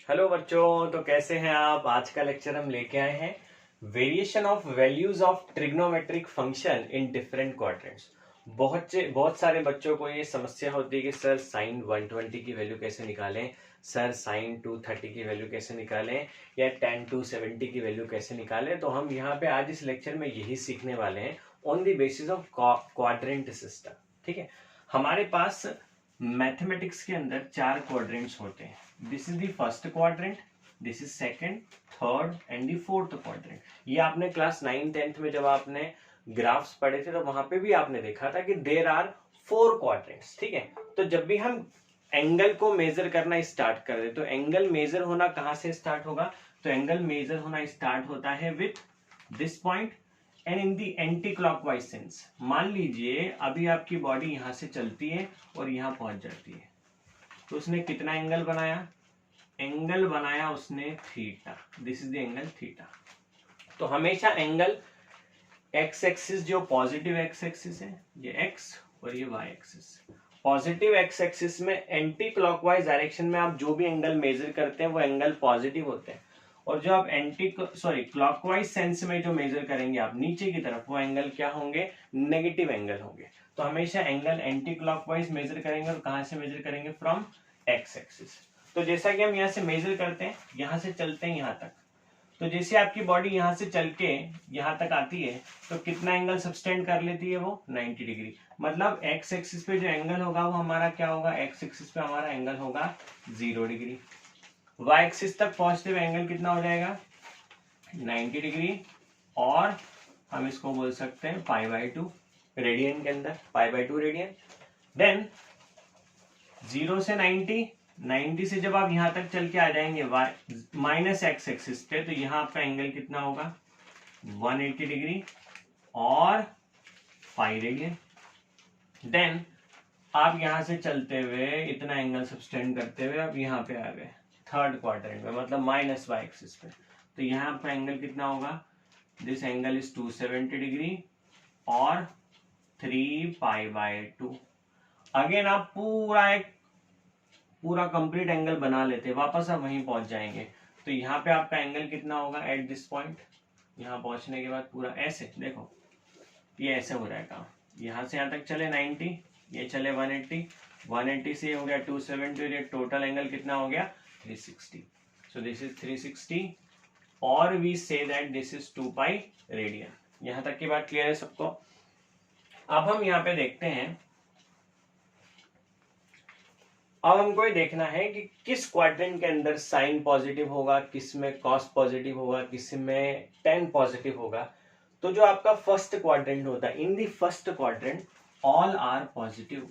Hello बच्चों, तो कैसे हैं आप। आज का लेक्चर हम लेके आए हैं variation of values of trigonometric function in different quadrants. बहुत सारे बच्चों को ये समस्या होती है कि सर साइन 120 की वैल्यू कैसे निकालें, सर साइन 230 की वैल्यू कैसे निकालें, या tan 270 की वैल्यू कैसे निकालें। तो हम यहाँ पे आज इस लेक्चर में यही सीखने वाले हैं on the basis of quadrant system. ठीक है, हमारे पास मैथमेटिक्स के अंदर 4 क्वाड्रेंट्स होते हैं। This is the first quadrant, this is second, third and the fourth quadrant. ये आपने क्लास 9th-10th में जब आपने ग्राफ्स पढ़े थे तो वहां पे भी आपने देखा था कि देयर आर 4 क्वाड्रेंट्स। ठीक है, तो जब भी हम एंगल को मेजर करना स्टार्ट कर दे तो एंगल मेजर होना कहां से स्टार्ट होगा, तो एंगल मेजर होना स्टार्ट होता है with this point and in the anti clockwise sense. मान लीजिए अभी आपकी बॉडी यहां से चलती है और यहां पहुंच जाती है, तो उसने कितना एंगल बनाया, एंगल बनाया उसने theta. This is the angle theta. तो हमेशा एंगल एक्स एक्सिस, जो पॉजिटिव एक्स एक्सिस है ये एक्स और ये Y axis, positive X axis में एंटी क्लॉकवाइज डायरेक्शन में आप जो भी एंगल मेजर करते हैं वो एंगल पॉजिटिव होते हैं, और जो आप क्लॉकवाइज सेंस में जो मेजर करेंगे आप नीचे की तरफ, वो एंगल क्या होंगे, नेगेटिव एंगल होंगे। तो हमेशा एंगल एंटी क्लॉकवाइज मेजर करेंगे, और कहां से मेजर करेंगे, फ्रॉम एक्स एक्सिस। तो जैसा कि हम यहाँ से मेजर करते हैं, यहां से चलते हैं यहां तक, तो जैसे आपकी बॉडी यहां से चल के यहां तक आती है तो कितना एंगल सबटेंड कर लेती है, वो 90 डिग्री। मतलब एक्स एक्सिस पे जो एंगल होगा वो हमारा क्या होगा, एक्स एक्सिस पे हमारा एंगल होगा 0 डिग्री। वाई एक्सिस तक पॉजिटिव एंगल कितना हो जाएगा, 90 डिग्री, और हम इसको बोल सकते हैं π/2 रेडियन के अंदर, π/2 रेडियन। देन 0 से 90 से जब आप यहां तक चल के आ जाएंगे माइनस एक्स एक्सिस पे, तो यहां आपका एंगल कितना होगा, 180 डिग्री और पाई रेडियन। देन आप यहां से चलते हुए इतना एंगल सबटेंड करते हुए आप यहां पे आ गए थर्ड क्वाड्रेंट में, मतलब माइनस वाई एक्सिस पे, तो यहाँ आपका एंगल कितना होगा, दिस एंगल इज 270 डिग्री और 3π/2। अगेन आप पूरा कंप्लीट एंगल बना लेते हैं, वापस आप वहीं पहुंच जाएंगे। तो यहाँ पे आपका एंगल कितना होगा एट दिस पॉइंट, यहाँ पहुंचने के बाद पूरा ऐसे देखो, ये ऐसे हो जाएगा, यहाँ से यहाँ तक चले 90, ये चले 180 से हो गया 270, ये टोटल एंगल कितना हो गया 360। सो दिस इज 360 और we say that this is 2π radian. यहां तक की बात क्लियर है सबको। अब हम यहाँ पे देखते हैं, अब हमको ये देखना है कि किस क्वाड्रेंट के अंदर साइन पॉजिटिव होगा, किस में कॉस पॉजिटिव होगा, किस में टेन पॉजिटिव होगा। तो जो आपका फर्स्ट क्वाड्रेंट होता है, in the first quadrant all are positive,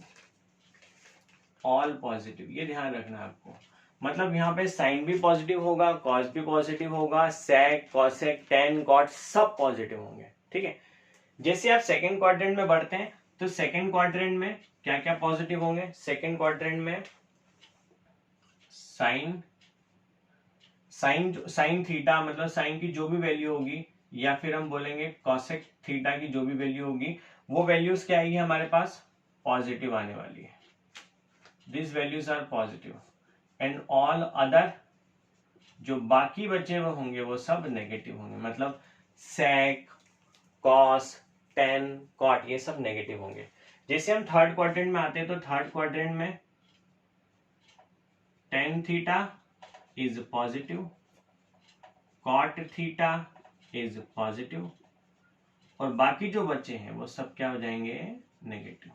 all positive, ये ध्यान रखना है आपको। मतलब यहाँ पे साइन भी पॉजिटिव होगा, कॉस भी पॉजिटिव होगा, सेक, कॉसेक, टेन, कॉट सब पॉजिटिव होंगे। ठीक है, जैसे आप सेकंड क्वाड्रेंट में बढ़ते हैं तो सेकंड क्वाड्रेंट में क्या क्या पॉजिटिव होंगे, सेकंड क्वाड्रेंट में साइन थीटा, मतलब साइन की जो भी वैल्यू होगी, या फिर हम बोलेंगे कॉसेक थीटा की जो भी वैल्यू होगी, वो वैल्यूज क्या आएगी हमारे पास, पॉजिटिव आने वाली है। This values are positive and all other, जो बाकी बचे हुए होंगे वो सब नेगेटिव होंगे। मतलब सेक, कॉस, टेन, कॉट ये सब नेगेटिव होंगे। जैसे हम थर्ड क्वाड्रेंट में आते हैं तो थर्ड क्वाड्रेंट में tan theta is positive, cot theta is positive, और बाकी जो बचे हैं वो सब क्या हो जाएंगे, नेगेटिव।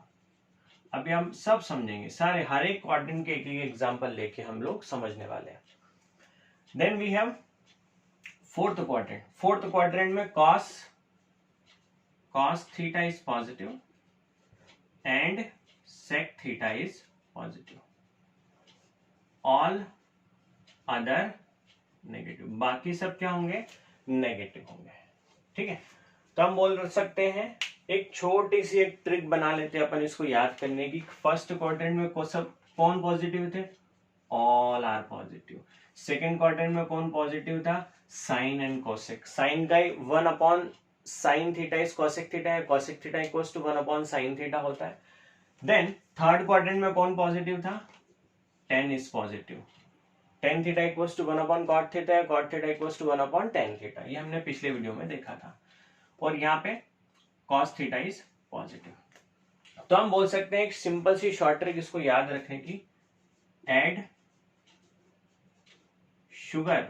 अभी हम सब समझेंगे, सारे हर एक क्वाड्रेंट के एक एक एग्जांपल लेके हम लोग समझने वाले हैं। Then we have fourth quadrant. Fourth quadrant में cos theta is positive and sec theta is positive, all other negative, बाकी सब क्या होंगे, नेगेटिव होंगे। ठीक है, तो हम बोल सकते हैं, एक छोटी सी एक ट्रिक बना लेते हैं अपन इसको याद करने की। फर्स्ट क्वाड्रेंट में कौन पॉजिटिव थे, all are positive. Second quadrant में कौन पॉजिटिव था, साइन एंड कोसेक। साइन का 1/sin theta is cosec theta है, cosec theta equals to 1/sin theta होता है। देन थर्ड क्वाड्रेंट में कौन पॉजिटिव था, tan is positive, tan theta equals to 1/cot theta है, cot theta equals to 1/tan theta, ये हमने पिछले वीडियो में देखा था। और यहाँ पे cos थीटा इज पॉजिटिव। तो हम बोल सकते हैं एक सिंपल सी शॉर्ट ट्रिक इसको याद रखने की, add sugar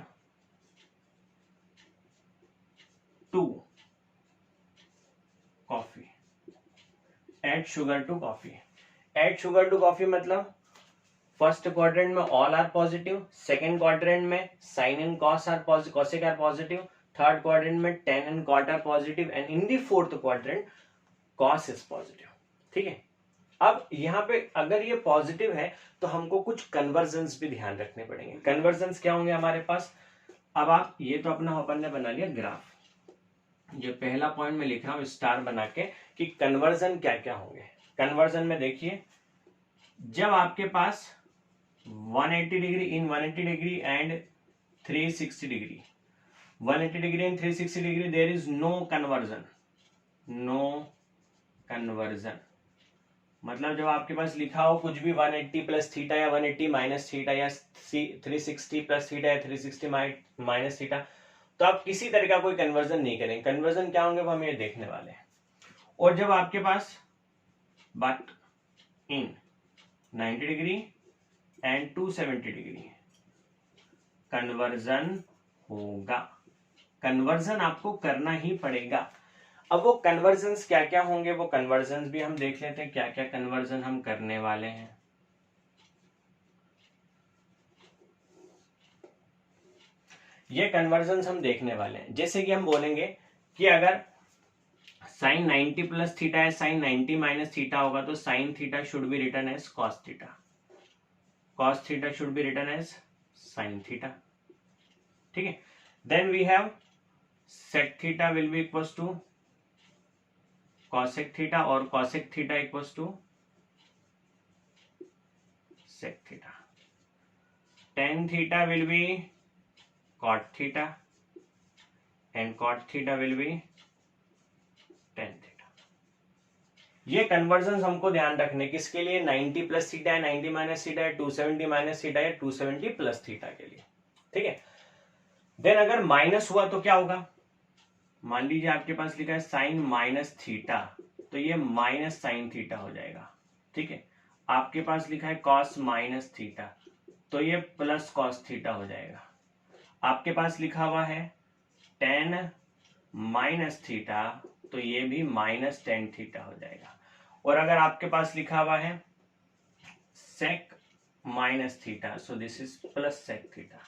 to coffee, add sugar to coffee. Add sugar to coffee मतलब फर्स्ट क्वाड्रेंट में all are positive, second quadrant में sine and cos are positive, cosec are positive, third quadrant में tan and cot are positive, and in the fourth quadrant cos is positive. ठीक है, अब यहाँ पे अगर ये पॉजिटिव है तो हमको कुछ कन्वर्जन्स भी ध्यान रखने पड़ेंगे। कन्वर्जन्स क्या होंगे हमारे पास? अब आप ये तो अपना अपन ने बना लिया ग्राफ, ये पहला पॉइंट में लिख रहा हूं स्टार बना के कि कन्वर्जन क्या क्या होंगे। कन्वर्जन में देखिए, जब आपके पास 180 degree in 180 degree and 360 degree, 180 degree and 360 degree, there is no conversion, no conversion. मतलब जब आपके पास लिखा हो कुछ भी 180 प्लस थीटा या 180 माइनस थीटा या 360 प्लस थीटा या 360 माइनस थीटा, तो आप किसी तरह का कोई कन्वर्जन नहीं करेंगे। कन्वर्जन क्या होंगे वो हम ये देखने वाले हैं। और जब आपके पास but in 90 degree and 270 degree conversion होगा, कन्वर्जन आपको करना ही पड़ेगा। अब वो कन्वर्जन्स क्या क्या होंगे, वो कन्वर्जन्स भी हम देख लेते हैं, क्या क्या कन्वर्जन हम करने वाले हैं। ये कन्वर्जन्स हम देखने वाले हैं। जैसे कि हम बोलेंगे कि अगर साइन 90 प्लस थीटा है, साइन 90 माइनस थीटा होगा, तो sine theta should be written as cos theta, cos theta should be written as sine theta. ठीक है, then we have sec theta will be equals to cosec theta और cosec theta equals to sec theta. Tan theta will be cot theta and cot theta will be tan theta। ये conversion हमको ध्यान रखने किसके लिए, 90 plus theta है, 90 minus theta है, 270 minus theta है, 270 प्लस थीटा के लिए। ठीक है, देन अगर माइनस हुआ तो क्या होगा, मान लीजिए आपके पास लिखा है साइन माइनस थीटा, तो ये माइनस साइन थीटा हो जाएगा। ठीक है, आपके पास लिखा है कॉस माइनस थीटा, तो ये प्लस कॉस थीटा हो जाएगा। आपके पास लिखा हुआ है टेन माइनस थीटा, तो ये भी माइनस टेन थीटा हो जाएगा। और अगर आपके पास लिखा हुआ है sec minus theta, so this is plus sec theta.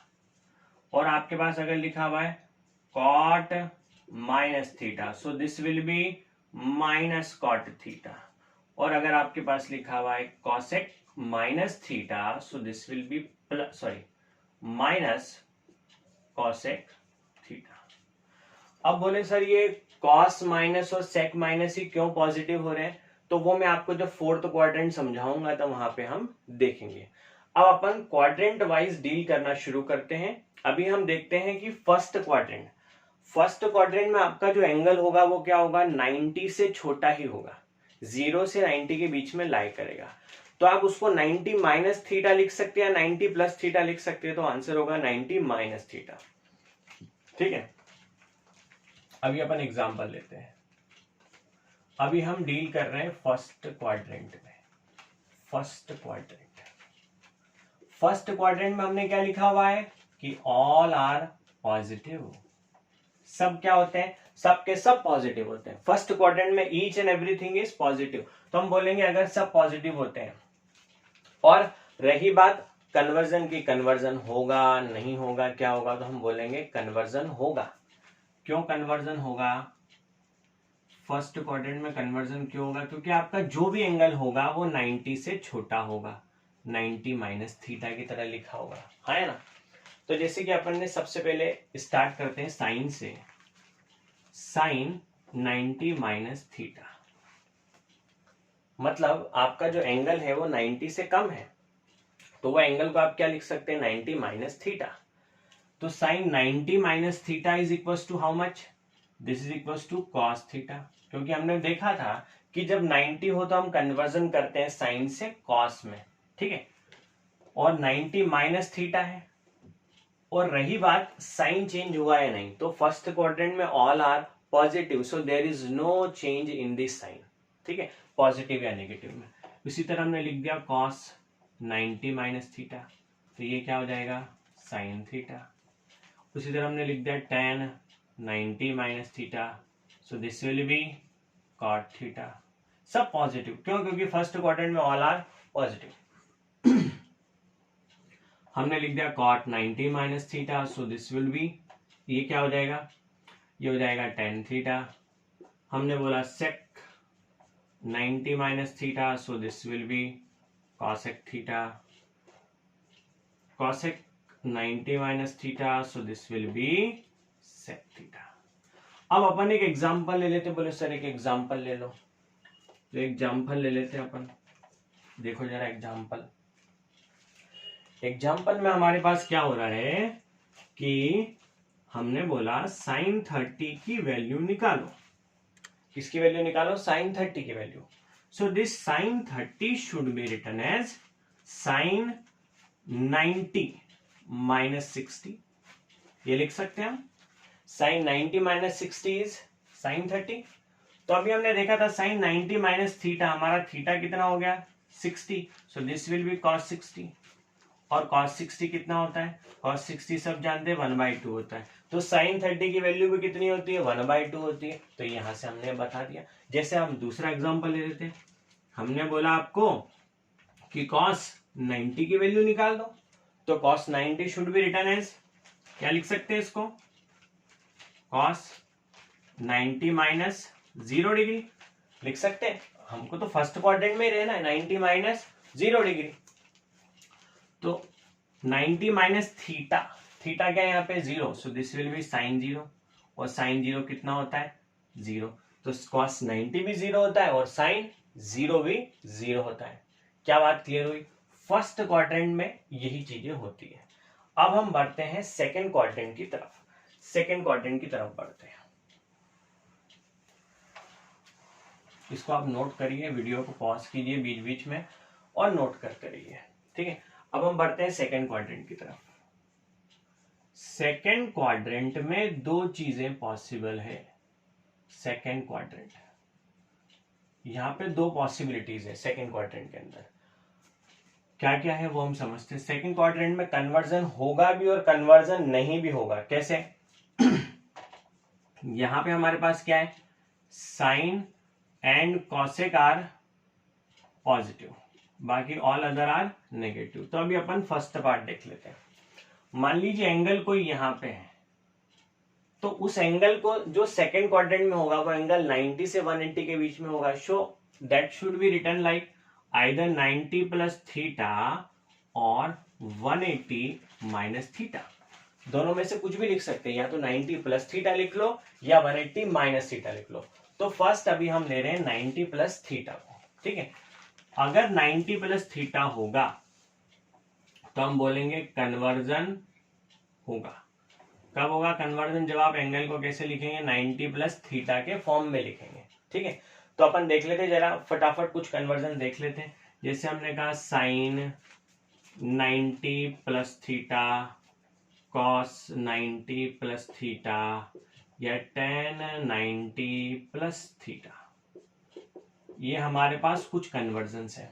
और आपके पास अगर लिखा हुआ है cot minus theta, so this will be minus cot theta. और अगर आपके पास लिखा हुआ है cosec minus theta, so this will be minus cosec theta. अब बोले सर ये कॉस माइनस और सेक माइनस ही क्यों पॉजिटिव हो रहे हैं, तो वो मैं आपको जब फोर्थ क्वाड्रेंट समझाऊंगा तो वहां पे हम देखेंगे। अब अपन क्वाड्रेंट वाइज डील करना शुरू करते हैं। अभी हम देखते हैं कि फर्स्ट क्वाड्रेंट में आपका जो एंगल होगा वो क्या होगा, 90 से छोटा ही होगा, 0 से 90 के बीच में लाई करेगा। तो आप उसको 90 माइनस थीटा लिख सकते हैं, 90 प्लस थीटा लिख सकते हैं, तो आंसर होगा 90 माइनस थीटा। ठीक है, अभी अपन एग्जांपल लेते हैं। अभी हम डील कर रहे हैं फर्स्ट क्वाड्रेंट में। फर्स्ट क्वाड्रेंट में हमने क्या लिखा हुआ है कि ऑल आर पॉजिटिव, सब क्या होते हैं, सबके सब पॉजिटिव होते हैं। फर्स्ट क्वाड्रेंट में each and everything is positive, तो हम बोलेंगे अगर सब पॉजिटिव होते हैं। और रही बात कन्वर्जन की, कन्वर्जन होगा नहीं होगा क्या होगा, तो हम बोलेंगे कन्वर्जन होगा। क्यों कन्वर्जन होगा, फर्स्ट क्वाड्रेंट में कन्वर्जन क्यों होगा, क्योंकि आपका जो भी एंगल होगा वो 90 से छोटा होगा, 90 माइनस थीटा की तरह लिखा होगा, है ना। तो जैसे कि अपन ने सबसे पहले स्टार्ट करते हैं साइन से, साइन 90 माइनस थीटा, मतलब आपका जो एंगल है वो 90 से कम है, तो वो एंगल को आप क्या लिख सकते हैं, 90 माइनस थीटा। तो sine 90 minus theta is equals to how much, this is equals to cos theta, क्योंकि हमने देखा था कि जब 90 हो तो हम कन्वर्जन करते हैं साइन से कॉस में। ठीक है, और 90 माइनस थीटा है और रही बात साइन चेंज हुआ या नहीं, तो फर्स्ट क्वाड्रेंट में all are positive, so there is no change in this sine, ठीक है, पॉजिटिव या नेगेटिव में। इसी तरह हमने लिख दिया cos 90 माइनस थीटा, तो ये क्या हो जाएगा साइन थीटा। उसी तरह हमने लिख दिया tan 90 minus theta, so this will be cot theta. सब पॉजिटिव, क्यों? क्योंकि फर्स्ट क्वाड्रेंट में ऑल आर पॉजिटिव। हमने लिख दिया cot 90 minus theta, so this will B, ये क्या हो जाएगा, ये हो जाएगा tan थीटा। हमने बोला sec 90 minus theta, so this will B cosec theta. cosec 90 minus theta, so this will B sec theta. अब अपन एक एग्जांपल ले लेते, बोले सर एक एग्जांपल ले लो, तो एग्जांपल ले लेते अपन। देखो जरा एग्जांपल में हमारे पास क्या हो रहा है कि हमने बोला sin 30 की वैल्यू निकालो। किसकी वैल्यू निकालो? sin 30 की value. So this sin 30 should be written as sin 90 minus 60, ये लिख सकते हैं हम। sin 90 minus 60 is sin 30। तो अभी हमने देखा था sin 90 माइनस थीटा, हमारा थीटा कितना हो गया 60, so this will be cos 60। और cos 60 कितना होता है? cos 60 सब जानते हैं 1/2 होता है, तो sin 30 की वैल्यू भी कितनी होती है? 1/2 होती है। तो यहां से हमने बता दिया। जैसे हम दूसरा एग्जांपल ले लेते हैं, हमने बोला आपको कि cos 90 की वैल्यू निकाल दो, तो cos 90 should be written as, क्या लिख सकते हैं इसको? cos 90 माइनस 0 डिग्री लिख सकते हैं। हमको तो फर्स्ट क्वाड्रेंट में ही रहना है, 90 माइनस 0 डिग्री। तो 90 माइनस थीटा, थीटा क्या है यहाँ पे? 0, सो दिस विल बी sin 0, और sin 0 कितना होता है? 0, तो cos 90 भी 0 होता है और sin 0 भी 0 होता है। क्या बात क्लियर हुई? फर्स्ट क्वाड्रेंट में यही चीजें होती है। अब हम बढ़ते हैं सेकेंड क्वाड्रेंट की तरफ। सेकेंड क्वाड्रेंट की तरफ बढ़ते हैं, इसको आप नोट करिए, वीडियो को पॉज कीजिए बीच बीच में और नोट करते रहिए, ठीक है। अब हम बढ़ते हैं सेकेंड क्वाड्रेंट की तरफ। सेकेंड क्वाड्रेंट में दो चीजें पॉसिबल है। सेकेंड क्वाड्रेंट, यहां पे दो पॉसिबिलिटीज है सेकेंड क्वाड्रेंट के अंदर। क्या क्या है वो हम समझते हैं। सेकेंड क्वाड्रेंट में कन्वर्जन होगा भी और कन्वर्जन नहीं भी होगा। कैसे? यहां पे हमारे पास क्या है? Sine and cosec are positive, बाकी ऑल अदर आर नेगेटिव। तो अभी अपन फर्स्ट पार्ट देख लेते हैं। मान लीजिए एंगल कोई यहां पे है, तो उस एंगल को जो सेकेंड क्वाड्रेंट में होगा वो एंगल 90 से 180 के बीच में होगा। So that should be written like either 90 plus theta और 180 माइनस थीटा। दोनों में से कुछ भी लिख सकते हैं, या तो 90 प्लस थीटा लिख लो या 180 माइनस थीटा लिख लो। तो फर्स्ट अभी हम ले रहे हैं 90 प्लस थीटा को, ठीक है। अगर 90 प्लस थीटा होगा तो हम बोलेंगे कन्वर्जन होगा। कब होगा कन्वर्जन? जब आप एंगल को कैसे लिखेंगे? 90 प्लस थीटा के फॉर्म में लिखेंगे, ठीक है। तो अपन देख लेते जरा फटाफट कुछ कन्वर्जन देख लेते हैं। जैसे हमने कहा sine 90 plus theta, cos 90 plus theta, या tan 90 प्लस थीटा। ये हमारे पास कुछ कन्वर्जन्स है।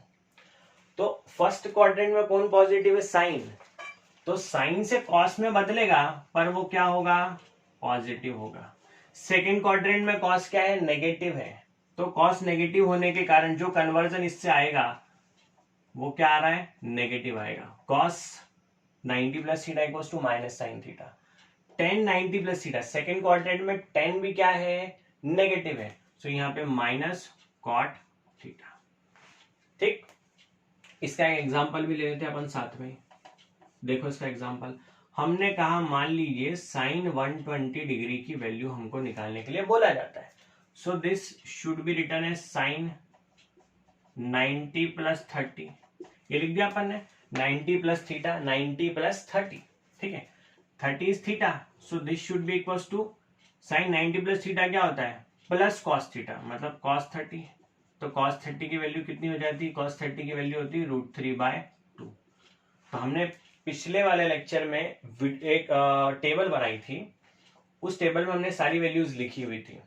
तो फर्स्ट क्वाड्रेंट में कौन पॉजिटिव है? साइन। तो साइन से कॉस में बदलेगा, पर वो क्या होगा? पॉजिटिव होगा। सेकेंड क्वाड्रेंट में कॉस क्या है? नेगेटिव है। तो कॉस नेगेटिव होने के कारण जो कन्वर्जन इससे आएगा वो क्या आ रहा है? नेगेटिव आएगा। Cos 90 plus theta equals to minus sine theta. tan 90 plus theta, second quadrant में tan भी क्या है? नेगेटिव है। सो यहाँ पे माइनस कॉट थीटा, ठीक। इसका एक एग्जांपल भी ले लेते हैं अपन साथ में। देखो इसका एग्जांपल, हमने कहा मान लीजिए साइन 120 डिग्री की वैल्यू हमको निकालने के लिए बोला जाता है। So this should be written as sine 90 plus 30। ये लिख दिया अपन ने, 90 प्लस थीटा, 90 प्लस 30, ठीक है। 30 is theta, so this should be equals to sine 90 plus theta क्या होता है? प्लस कॉस थीटा, मतलब कॉस 30। तो कॉस 30 की वैल्यू कितनी हो जाती है? कॉस 30 की वैल्यू होती है √3/2। तो हमने पिछले वाले लेक्चर में एक टेबल बनाई थी, उस टेबल में हमने सारी वैल्यूज लिखी हुई थी।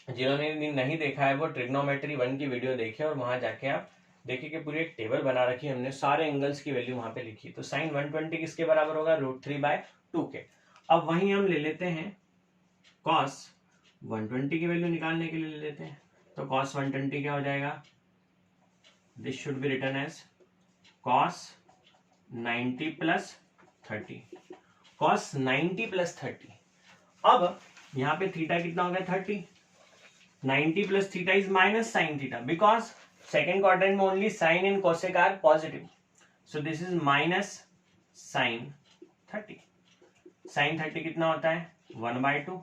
जिन्होंने नहीं देखा है वो ट्रिग्नोमेट्री 1 की वीडियो देखे और वहां जाके आप देखिए कि पूरी एक टेबल बना रखी है हमने, सारे एंगल्स की वैल्यू वहां पे लिखी। तो साइन 120 किसके बराबर होगा, √3/2 के। अब वहीं हम ले लेते हैं कॉस 120 की वैल्यू निकालने के लिए ले लेते हैं। तो कॉस 120 क्या हो जाएगा, this should be written as cos 90 + 30, cos 90 + 30। अब यहाँ पे थीटा कितना हो गया 30, 90 + theta is minus sine theta, because second quadrant में only sine and cosec are positive, so this is minus sine 30। Sine 30 कितना होता है 1/2,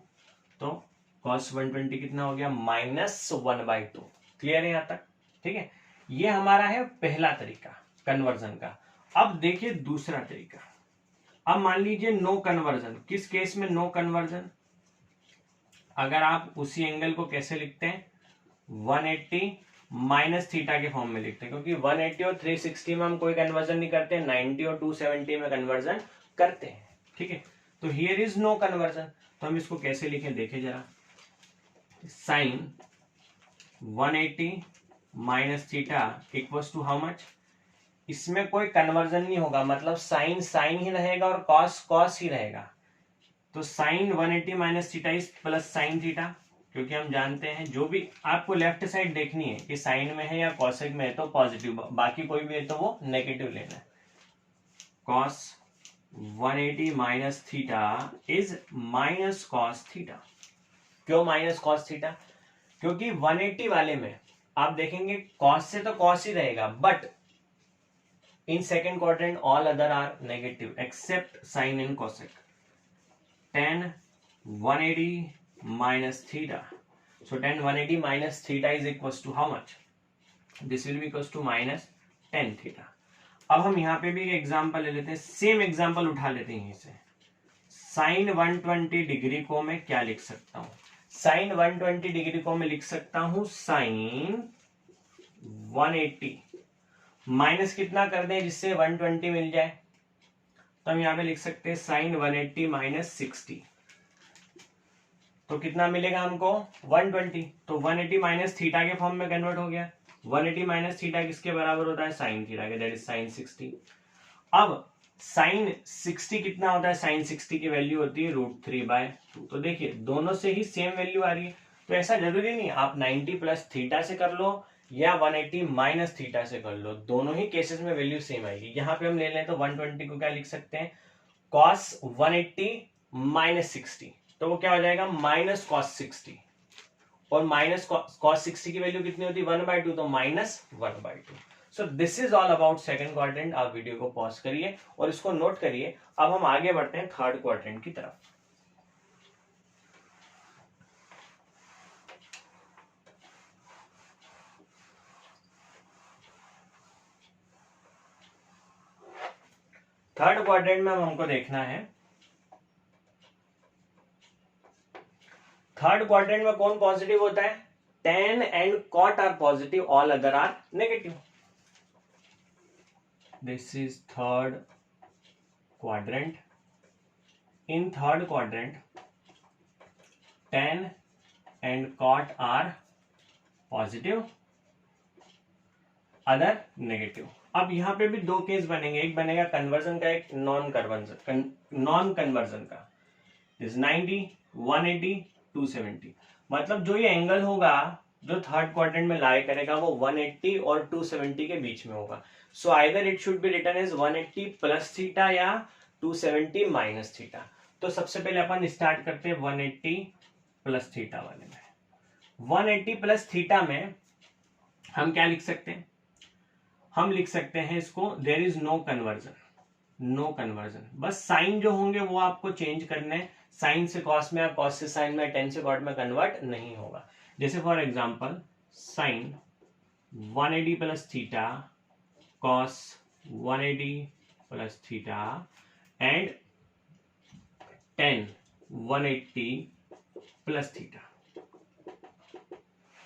तो कॉस 120 कितना हो गया -1/2। क्लियर है यहाँ तक, ठीक है। ये हमारा है पहला तरीका कन्वर्जन का। अब देखिए दूसरा तरीका। अब मान लीजिए नो कन्वर्जन, किस केस में नो कन्वर्जन, अगर आप उसी एंगल को कैसे लिखते हैं 180 माइनस थीटा के फॉर्म में लिखते हैं, क्योंकि 180 और 360 में हम कोई कन्वर्जन नहीं करते, 90 और 270 में कन्वर्जन करते हैं, ठीक है। तो हियर इज नो कन्वर्जन, तो हम इसको कैसे लिखें देखें जरा। Sine 180 minus theta equals to how much, इसमें कोई कन्वर्जन नहीं होगा, मतलब साइन साइन ही रहेगा और कॉस कॉस ही रहेगा। तो sine 180 minus theta is plus sine theta, क्योंकि हम जानते हैं जो भी आपको लेफ्ट साइड देखनी है कि साइन में है या कॉसेक में है तो पॉजिटिव, बाकी कोई भी है तो वो नेगेटिव लेना है। Cos 180 minus theta is minus cos theta. क्यों माइनस कॉस थीटा, क्योंकि 180 वाले में आप देखेंगे कॉस से तो कॉस ही रहेगा, but in second quadrant all other are negative except sine and cosec. tan 180 minus theta, so tan 180 minus theta is equals to how much, this will be equals to minus tan theta। अब हम यहाँ पे भी एक example ले लेते हैं, same example उठा लेते हैं इसे। साइन 120 डिग्री को मैं क्या लिख सकता हूं, साइन 120 डिग्री को मैं लिख सकता हूं साइन 180 माइनस कितना कर दें जिससे 120 मिल जाए, तो हम यहाँ पे लिख सकते हैं साइन 180 माइनस 60, तो कितना मिलेगा हमको 120। तो 180 माइनस थीटा के फॉर्म में कन्वर्ट हो गया। 180 माइनस थीटा किसके बराबर होता है साइन थीटा के, दैट इज साइन 60। अब साइन 60 कितना होता है, साइन 60 की वैल्यू होती है √3/2। तो देखिए दोनों से ही सेम वैल्यू आ रही है, तो ऐसा जरूरी नहीं आप 90 + थीटा से कर लो या 180 माइनस थीटा से कर लो, दोनों ही केसेस में वैल्यू सेम आएगी। यहां पे हम ले लें तो 120 को क्या लिख सकते हैं cos 180 माइनस 60, तो वो क्या हो जाएगा माइनस cos 60, और माइनस cos 60 की वैल्यू कितनी होती है 1/2, तो -1/2। सो this is all about second quadrant. आप वीडियो को पॉज करिए और इसको नोट करिए। अब हम आगे बढ़ते हैं थर्ड क्वाड्रेंट की तरफ। थर्ड क्वाड्रेंट में हमको देखना है, थर्ड क्वाड्रेंट में कौन पॉजिटिव होता है, tan and cot are positive, all other are negative. This is third quadrant. In third quadrant tan and cot are positive, other negative. अब यहां पे भी दो केस बनेंगे, एक बनेगा कन्वर्जन का, एक नॉन कन्वर्जन का। दिस 90 180 270, मतलब जो ये एंगल होगा जो थर्ड क्वाड्रेंट में लाई करेगा वो 180 और 270 के बीच में होगा। So either it should be written as 180 plus theta या 270 माइनस थीटा। तो सबसे पहले अपन स्टार्ट करते हैं 180 प्लस थीटा वाले में। 180 प्लस थीटा में हम क्या लिख सकते हैं, हम लिख सकते हैं इसको there is no conversion, no conversion, बस साइन जो होंगे वो आपको चेंज करने, साइन से कॉस में या कॉस से साइन में, टेन से कॉट में कन्वर्ट नहीं होगा। जैसे for example sine 180 plus theta cos 180 plus theta and tan 180 plus theta,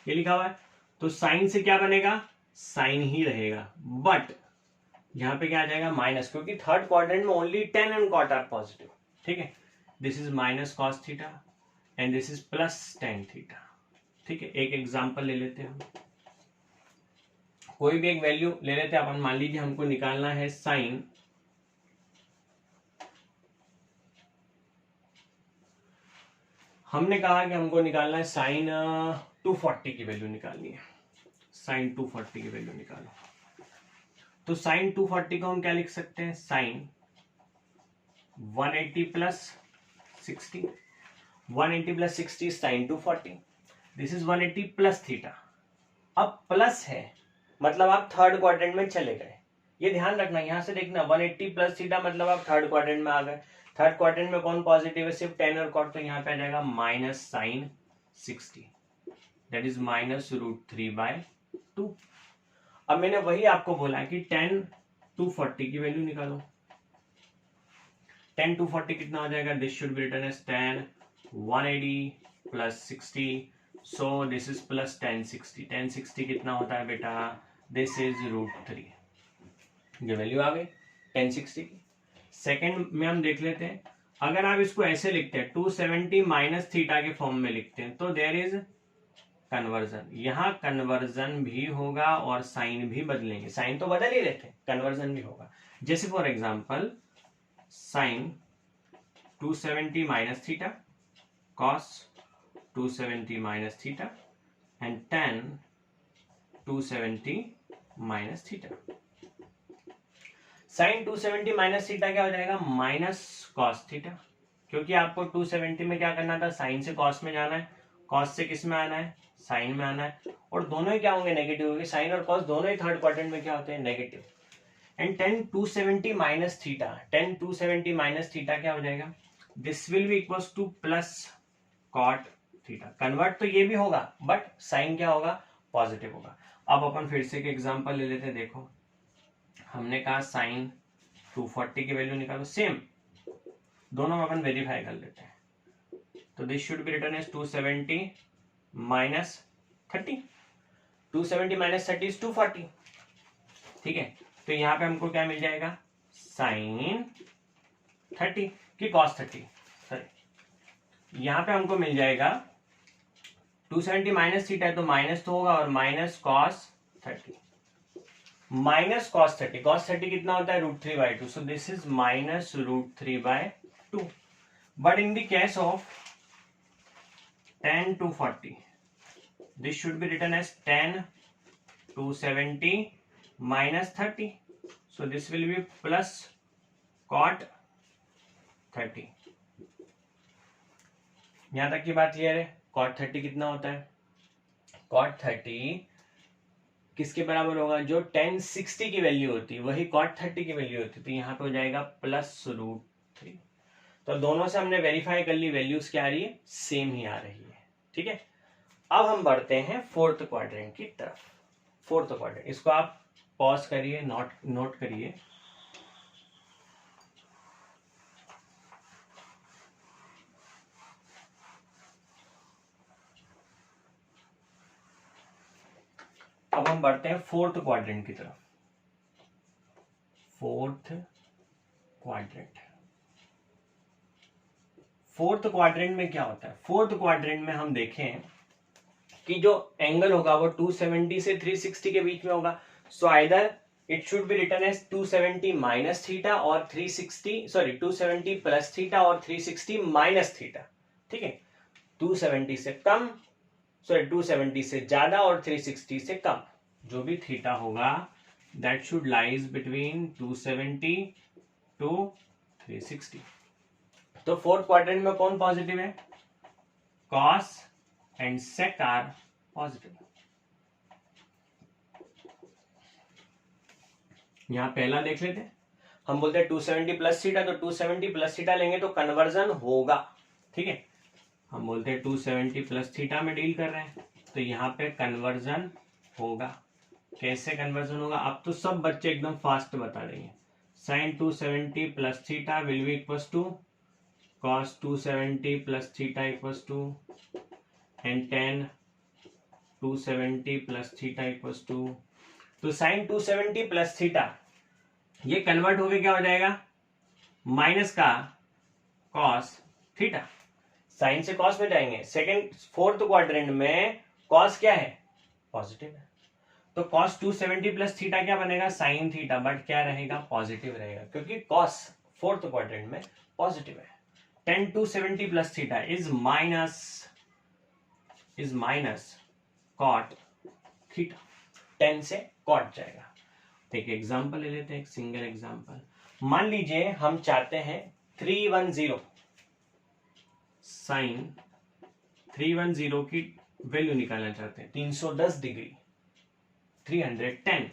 ये लिखा हुआ है। तो साइन से क्या बनेगा, साइन ही रहेगा, बट यहाँ पे क्या आ जाएगा माइनस, क्योंकि थर्ड क्वाड्रेंट में only tan and cot are positive, ठीक है। This is minus cos theta and this is plus tan theta, ठीक है। एक एग्जांपल ले लेते हैं हम, कोई भी एक वैल्यू ले लेते हैं अपन। मान लीजिए हमको निकालना है साइन, हमने कहा कि हमको निकालना है साइन 240 की वैल्यू निकालनी है, साइन 240 की वैल्यू निकालो। तो साइन 240 को हम क्या लिख सकते हैं, sine 180 plus 60, 180 plus 60 sine 240, this is 180 plus theta. अब प्लस है मतलब आप थर्ड क्वाड्रेंट में चले गए, ये ध्यान रखना। यहां से देखना 180 प्लस थीटा मतलब आप थर्ड क्वाड्रेंट में आ गए। थर्ड क्वाड्रेंट में कौन पॉजिटिव है, सिर्फ टेन और कॉट, तो यहाँ पे आ जाएगा minus sine 60, that is minus √3/2। अब मैंने वही आपको बोला कि 10 240 की वैल्यू निकालो। 10 240 कितना हो जाएगा, this should be written as 10 180 plus 60, so this is plus 1060। 1060 कितना होता है बेटा, दिस इज √3, ये वैल्यू आ गई 1060 की। सेकेंड में हम देख लेते हैं, अगर आप इसको ऐसे लिखते हैं 270 माइनस थीटा के फॉर्म में लिखते हैं तो देयर इज कन्वर्जन, यहाँ कन्वर्जन भी होगा और साइन भी बदलेंगे। साइन तो बदल ही रहते हैं, कन्वर्जन भी होगा। जैसे for example sine 270 minus theta, cos 270 minus theta and tan 270 minus theta. Sine 270 minus theta क्या हो जाएगा, माइनस कॉस थीटा, क्योंकि आपको 270 में क्या करना था, साइन से कॉस में जाना है, कॉस से किस में आना है, साइन में आना है, और दोनों ही क्या होंगे, नेगेटिव होंगे। साइन और कॉस दोनों ही थर्ड क्वाड्रेंट में क्या होते हैं, negative. And tan 270 minus theta, tan 270 minus theta क्या हो जाएगा, this will be equals to plus cot theta. Convert तो ये भी होगा बट साइन क्या होगा, पॉजिटिव होगा। अब अपन फिर से एक एग्जांपल ले लेते हैं। देखो हमने कहा साइन 240 की वैल्यू निकालो, सेम दोनों में अपन वेरीफाई कर लेते हैं। तो this should be written as 270 minus 30, 270 minus 30 is 240, ठीक है। तो यहाँ पे हमको क्या मिल जाएगा, साइन 30 की कॉस 30, सॉरी यहाँ पे हमको मिल जाएगा 270 माइनस थीटा है तो माइनस तो होगा, और minus cos 30, minus cos 30, cos 30 कितना होता है, √3/2, सो this is minus √3/2। But in the case of tan 240, this should be written as tan 270 minus 30, so this will be plus cot 30। यहां तक की बात क्लियर है। cot 30 कितना होता है, cot 30 किसके बराबर होगा, जो tan 60 की वैल्यू होती है वही cot 30 की वैल्यू होती है, तो यहाँ पे हो जाएगा प्लस √3। तो दोनों से हमने वेरीफाई कर ली, वैल्यूज क्या आ रही है, सेम ही आ रही है, ठीक है। अब हम बढ़ते हैं फोर्थ क्वाड्रेंट की तरफ। फोर्थ क्वाड्रेंट, इसको आप पॉज करिए, नोट करिए। अब हम बढ़ते हैं फोर्थ क्वाड्रेंट की तरफ। फोर्थ क्वाड्रेंट, फोर्थ क्वाड्रेंट में क्या होता है, फोर्थ क्वाड्रेंट में हम देखें कि जो एंगल होगा वो 270 से 360 के बीच में होगा। So either it should be written as 270 minus theta और 360, सॉरी 270 प्लस थीटा और 360 माइनस थीटा, ठीक है। 270 से कम, सॉरी 270 से ज्यादा और 360 से कम, जो भी थीटा होगा that should lies between 270 to 360। तो फोर्थ क्वाड्रेंट में कौन पॉजिटिव है, cos and sec are positive. यहां पहला देख लेते हैं, हम बोलते हैं 270 प्लस थीटा, तो 270 प्लस थीटा लेंगे तो कन्वर्जन होगा, ठीक है। हम बोलते हैं 270 प्लस थीटा में डील कर रहे हैं तो यहाँ पे कन्वर्जन होगा। कैसे कन्वर्जन होगा, अब तो सब बच्चे एकदम फास्ट बता देंगे। Sine 270 plus theta will be equals to cos 270 plus theta equals to and tan 270 plus theta equals to, तो साइन 270 प्लस थीटा ये कन्वर्ट होके क्या हो जाएगा, माइनस का कॉस थीटा, साइन से कॉस में जाएंगे, सेकंड फोर्थ क्वाड्रेंट में कॉस क्या है, पॉजिटिव है, तो कॉस 270 प्लस थीटा क्या बनेगा, साइन थीटा, बट क्या रहेगा, पॉजिटिव रहेगा, क्योंकि कॉस फोर्थ क्वाड्रेंट में पॉजिटिव है। tan 270 plus theta is minus cot theta, 10 से कॉट जाएगा। तो एक एग्जाम्पल ले लेते हैं, एक सिंगल एग्जाम्पल। मान लीजिए हम चाहते हैं 310 साइन 310 की वैल्यू निकालना चाहते हैं, 310 degree 310,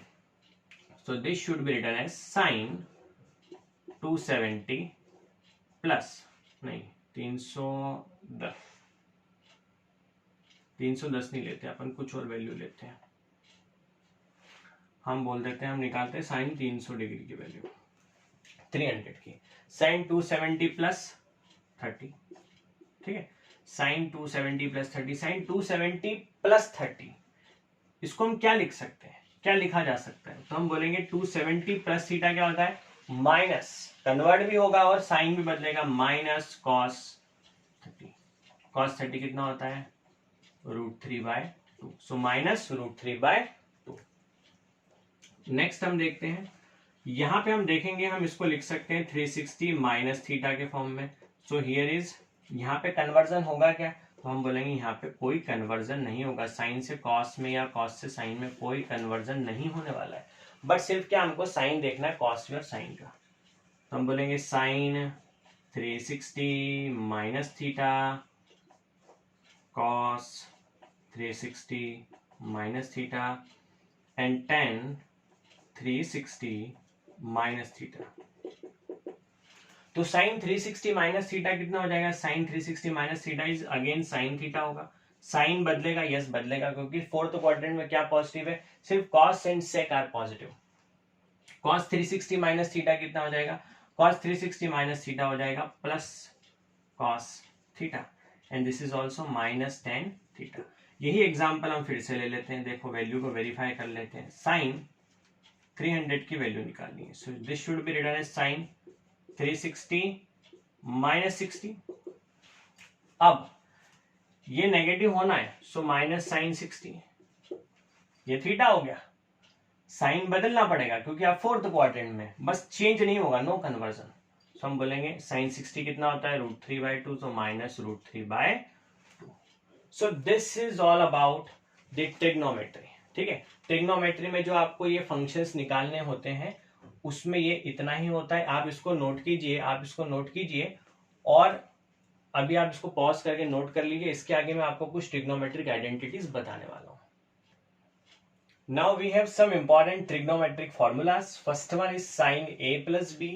so this should be written as sin 270 plus नहीं 310 नहीं लेते अपन, कुछ और वैल्यू लेते हैं, हम बोल देते हैं, हम निकालते हैं साइन 300 डिग्री की वैल्यू 300 की, साइन 270 प्लस 30, ठीक है, साइन 270 प्लस 30, साइन 270 प्लस 30, इसको हम क्या लिख सकते हैं, क्या लिखा जा सकता है, तो हम बोलेंगे 270 प्लस थीटा क्या होता है, माइनस, कन्वर्ट भी होगा और साइन भी बदलेगा, माइनस कॉस 30, कॉस 30 कितना होता है, √3/2, सो माइनस √3/2। नेक्स्ट हम देखते हैं, यहां पे हम देखेंगे, हम इसको लिख सकते हैं 360 माइनस थीटा के फॉर्म में, सो हियर इज, यहाँ पे कन्वर्जन होगा क्या, तो हम बोलेंगे यहाँ पे कोई कन्वर्जन नहीं होगा, साइन से कॉस में या कॉस से साइन में कोई कन्वर्जन नहीं होने वाला है, बट सिर्फ क्या हमको साइन देखना है, कॉस और साइन का, तो हम बोलेंगे sine 360 minus theta cos 360 minus theta and tan 360 minus theta, तो साइन 360 माइनस थीटा कितना हो जाएगा, sine 360 minus theta is again sine theta होगा, साइन बदलेगा, यस बदलेगा, क्योंकि फोर्थ क्वाड्रेंट में क्या पॉजिटिव है, सिर्फ cos and sec are positive, cos 360 minus theta कितना हो जाएगा, कॉस 360 माइनस थीटा हो जाएगा plus cos theta, and this is also minus tan theta. यही एग्जाम्पल हम फिर से ले लेते हैं, देखो वैल्यू को वेरीफाई कर लेते हैं, साइन 300 की वैल्यू निकालनी है, so this should be written as sine 360 minus 60, अब ये नेगेटिव होना है, सो माइनस साइन 60, ये थीटा हो गया, साइन बदलना पड़ेगा क्योंकि आप फोर्थ क्वाड्रेंट में, बस चेंज नहीं होगा, नो कन्वर्जन, सो हम बोलेंगे साइन 60 कितना होता है, √3/2, तो minus √3/2। So this is all about the trigonometry, ठीक है, ट्रिग्नोमेट्री में जो आपको ये फंक्शंस निकालने होते हैं उसमें ये इतना ही होता है, आप इसको नोट कीजिए, और अभी आप इसको पॉज करके नोट कर लीजिए, इसके आगे मैं आपको कुछ ट्रिग्नोमेट्रिक आइडेंटिटीज बताने वाला हूं। Now we have some important trigonometric formulas, first one is sine a plus b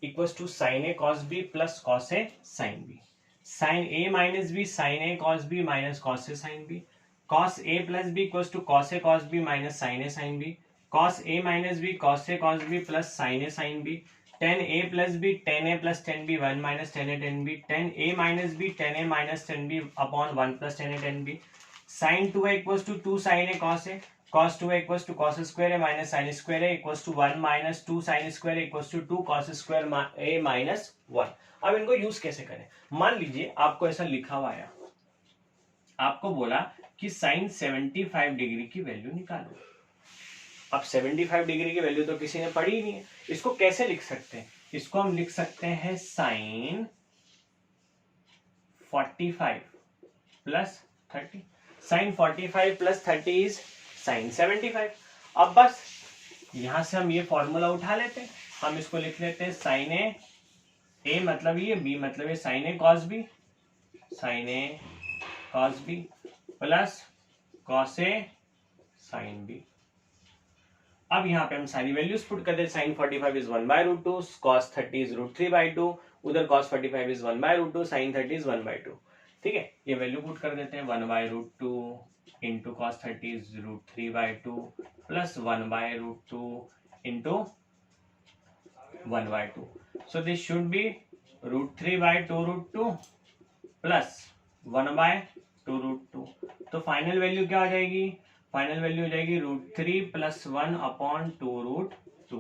equals to sine a cos b plus cos a sin b, sine a minus b sine a cos b minus cos a sin b, cos a plus b equals to cos a cos b minus sin a sin b, cos a minus b cos a cos b plus sin a sin b, tan a plus b tan a plus tan b 1 minus tan a tan b, tan a minus b tan a minus tan b upon 1 plus tan a tan b, sin 2a equals to 2 sin a, cos 2a equals to cos square a minus sin square a equals to 1 minus 2 sin square a equals to 2 cos square a minus 1। अब इनको use कैसे करें, मान लीजिए आपको ऐसा लिखा हुआ है, आपको बोला कि sin 75 डिग्री की वैल्यू निकालो, अब 75 डिग्री की वैल्यू तो किसी ने पढ़ी ही नहीं है, इसको कैसे लिख सकते हैं, इसको हम लिख सकते हैं sine 45 plus 30, sine 45 plus 30 is sine 75। अब बस यहां से हम ये फॉर्मूला उठा लेते हैं, हम इसको लिख लेते हैं साइन ए मतलब ये, बी मतलब ये, sign A cos B plus cos A sine B. अब यहाँ पे हम सारी वैल्यूज पुट कर देते, साइन 45 इज 1/√2, cos 30 इज √3/2, उधर cos 45 इज 1/√2, साइन 30 इज 1/2, ठीक है, ये वैल्यू पुट कर देते हैं, 1/√2 into cos 30 is √3/2 plus 1/√2 into 1/2, so this should B √3/2√2 plus 1/2√2, तो फाइनल वैल्यू क्या हो जाएगी, फाइनल वैल्यू हो जाएगी √3 प्लस 1 अपॉन 2√2।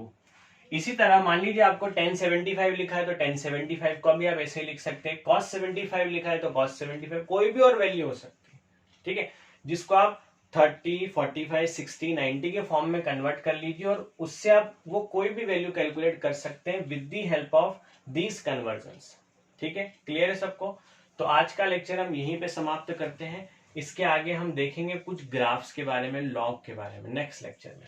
इसी तरह मान लीजिए आपको 1075 लिखा है तो 1075 को भी आप ऐसे लिख सकते हैं, cos 75 लिखा है तो cos 75, कोई भी और वैल्यू हो सकती है, ठीक है, जिसको आप 30, 45, 60, 90 के फॉर्म में कन्वर्ट कर लीजिए और उससे आप वो कोई भी वैल्यू कैलकुलेट कर सकते हैं with the help of these convergence. ठीक है, क्लियर है सबको? तो आज का लेक्चर हम यहीं पे समाप्त करते हैं। इसके आगे हम देखेंगे कुछ ग्राफ्स के बारे में, लॉग के बारे में नेक्स्ट लेक्चर में।